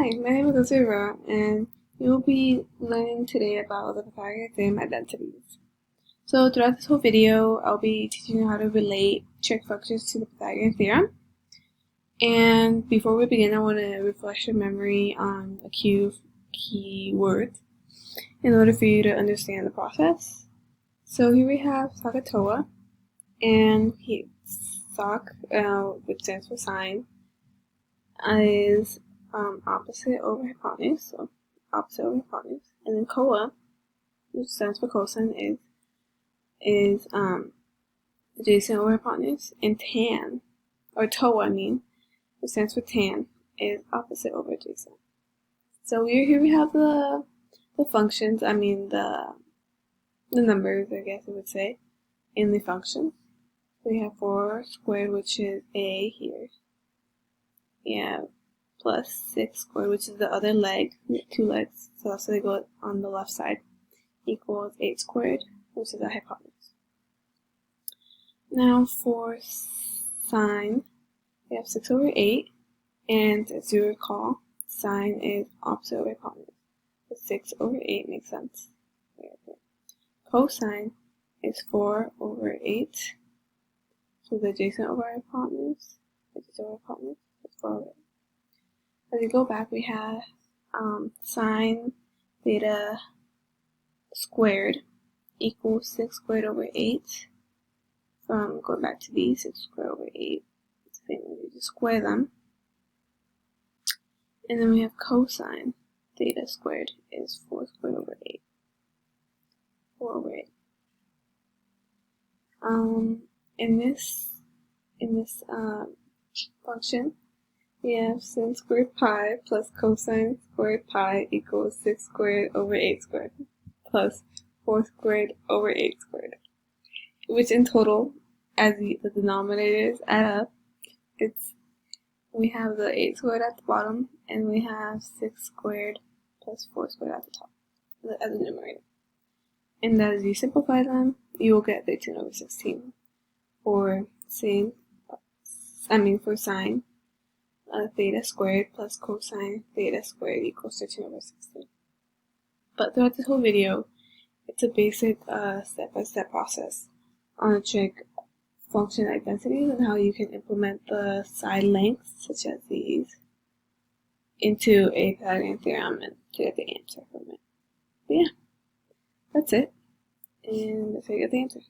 Hi, my name is Azura, and we will be learning today about the Pythagorean theorem identities. So throughout this whole video, I'll be teaching you how to relate trig functions to the Pythagorean theorem. And before we begin, I want to refresh your memory on a few key words in order for you to understand the process. So here we have Sagatoa, and Soc, which stands for sine, is opposite over hypotenuse, so opposite over hypotenuse, and then Koa, which stands for cosine, is adjacent over hypotenuse, and tan, or Toa, which stands for tan, is opposite over adjacent. So here we have the functions, the numbers, I guess I would say, in the function. We have 4 squared, which is a here. We have plus 6 squared, which is the other leg, 2 legs, so they go on the left side, equals 8 squared, which is a hypotenuse. Now for sine, we have 6 over 8, and as you recall, sine is opposite over hypotenuse. So 6 over 8 makes sense. Cosine is 4 over 8, so the adjacent over hypotenuse, which is over hypotenuse, is 4 over 8. As we go back, we have sine theta squared equals 6 squared over 8. From going back to these, 6 squared over 8. It's the same way, you just square them. And then we have cosine theta squared is 4 squared over 8. 4 over 8. In this function, we have sin squared pi plus cosine squared pi equals 6 squared over 8 squared plus 4 squared over 8 squared, which in total, as the denominators add up, we have the 8 squared at the bottom, and we have 6 squared plus 4 squared at the top as a numerator. And as you simplify them, you will get 13 over 16 for sine theta squared plus cosine theta squared equals 13 over 16. But throughout this whole video, it's a basic step-by-step process on the trig function identities and how you can implement the side lengths, such as these, into a Pythagorean theorem and to get the answer from it. But yeah, that's it, and that's how you get the answer.